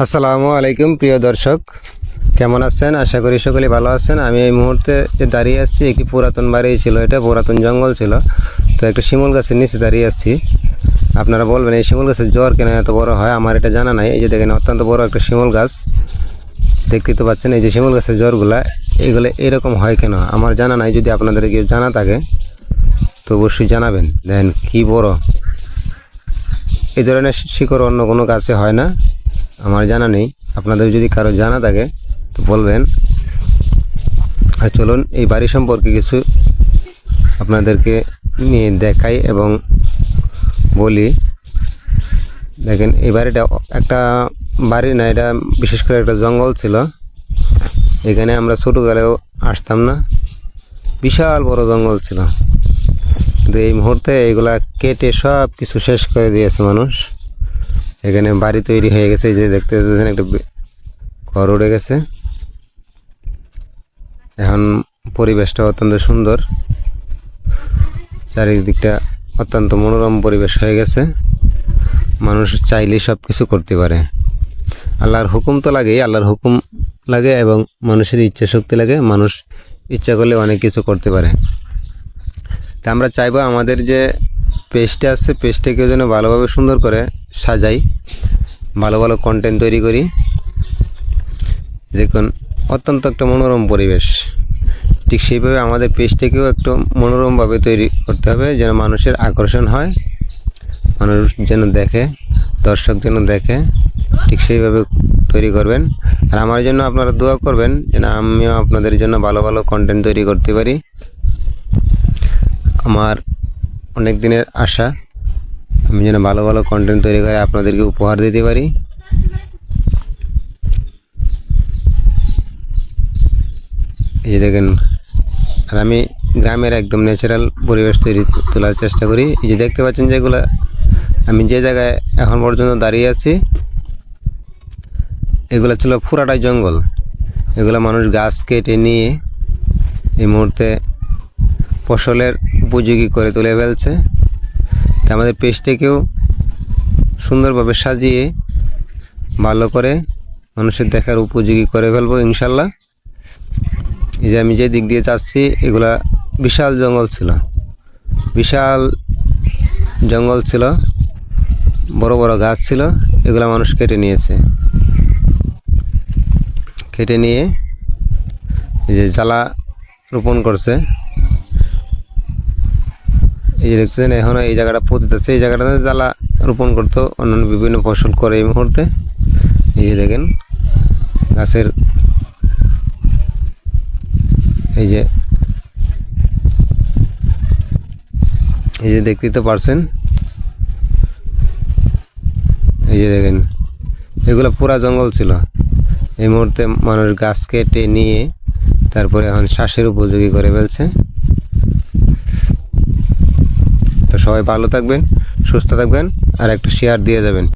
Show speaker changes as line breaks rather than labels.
আসসালামু আলাইকুম প্রিয় দর্শক, কেমন আছেন? আশা করি সকলে ভালো আছেন। আমি এই মুহূর্তে যে দাঁড়িয়ে আসছি, একটি পুরাতন বাড়ি ছিল, এটা পুরাতন জঙ্গল ছিল। তো একটা শিমুল গাছের নিচে দাঁড়িয়ে আসছি। আপনারা বলবেন এই শিমুল গাছের জ্বর কেন এত বড় হয়? আমার এটা জানা নাই। এই যে দেখেন, অত্যন্ত বড় একটা শিমুল গাছ দেখতেই তো পাচ্ছেন। এই যে শিমুল গাছের জ্বরগুলা, এগুলো এরকম হয় কেন আমার জানা নাই। যদি আপনাদের কেউ জানা থাকে তো অবশ্যই জানাবেন। দেখেন কি বড়! এই ধরনের শিকড় অন্য কোনো গাছে হয় না, আমার জানা নেই। আপনাদের যদি কারো জানা থাকে তো বলবেন। আর চলুন এই বাড়ি সম্পর্কে কিছু আপনাদেরকে নিয়ে দেখাই এবং বলি। দেখেন, এই বাড়িটা একটা বাড়ি না, এটা বিশেষ করে একটা জঙ্গল ছিল। এখানে আমরা ছোটোকালেও আসতাম না, বিশাল বড় জঙ্গল ছিল। কিন্তু এই মুহূর্তে এগুলা কেটে সব কিছু শেষ করে দিয়েছে মানুষ। এখানে বাড়ি তৈরি হয়ে গেছে। এই যে দেখতে পাচ্ছেন, একটা ঘর উড়ে গেছে। এখন পরিবেশটা অত্যন্ত সুন্দর, চারিদিকটা অত্যন্ত মনোরম পরিবেশ হয়ে গেছে। মানুষ চাইলেই সব কিছু করতে পারে। আল্লাহর হুকুম তো লাগেই, আল্লাহর হুকুম লাগে এবং মানুষের ইচ্ছা শক্তি লাগে। মানুষ ইচ্ছা করলে অনেক কিছু করতে পারে। তা আমরা চাইবো আমাদের যে পেজটা আছে, পেজটাকে যেন ভালোভাবে সুন্দর করে সাজাই, ভালো ভালো কন্টেন্ট তৈরি করি। দেখুন, অত্যন্ত একটা মনোরম পরিবেশ। ঠিক সেইভাবে আমাদের পেজটাকেও একটু মনোরমভাবে তৈরি করতে হবে, যেন মানুষের আকর্ষণ হয়, মানুষ যেন দেখে, দর্শক যেন দেখে। ঠিক সেইভাবে তৈরি করবেন। আর আমার জন্য আপনারা দোয়া করবেন যেন আমিও আপনাদের জন্য ভালো ভালো কন্টেন্ট তৈরি করতে পারি। আমার অনেক দিনের আশা, আমি যেন ভালো ভালো কন্টেন্ট তৈরি করে আপনাদেরকে উপহার দিতে পারি। এই দেখেন, আর আমি গ্রামের একদম ন্যাচারাল পরিবেশ তোলার চেষ্টা করি। এই যে দেখতে পাচ্ছেন, যেগুলো আমি যে জায়গায় এখন পর্যন্ত দাঁড়িয়ে আছি, এগুলো ছিল পুরাটাই জঙ্গল। এগুলো মানুষ গাছ কেটে নিয়ে এই মুহূর্তে ফসলের উপযোগী করে তুলে ফেলছে। আমাদের পেজটাকেও সুন্দরভাবে সাজিয়ে ভালো করে মানুষের দেখার উপযোগী করে ফেলবো ইনশাল্লাহ। এই যে আমি যে দিক দিয়ে যাচ্ছি, এগুলা বিশাল জঙ্গল ছিল, বিশাল জঙ্গল ছিল, বড় বড় গাছ ছিল। এগুলা মানুষ কেটে নিয়েছে। কেটে নিয়ে এই যে জ্বালা রোপণ করছে। এই যে দেখতেছেন, এখনও এই জায়গাটা পতিতেছে। এই জায়গাটাতে জ্বালা রোপণ করতো, অন্যান্য বিভিন্ন ফসল করে এই মুহূর্তে। এই যে দেখেন গাছের, এই যে দেখতেই তো পারছেন। এই যে দেখেন, এগুলো পুরা জঙ্গল ছিল। এই মুহূর্তে মানুষ গাছ কেটে নিয়ে তারপরে এখন শ্বাসের উপযোগী করে ফেলছে। তো সবাই ভালো থাকবেন, সুস্থ থাকবেন, আর একটা শেয়ার দিয়ে যাবেন।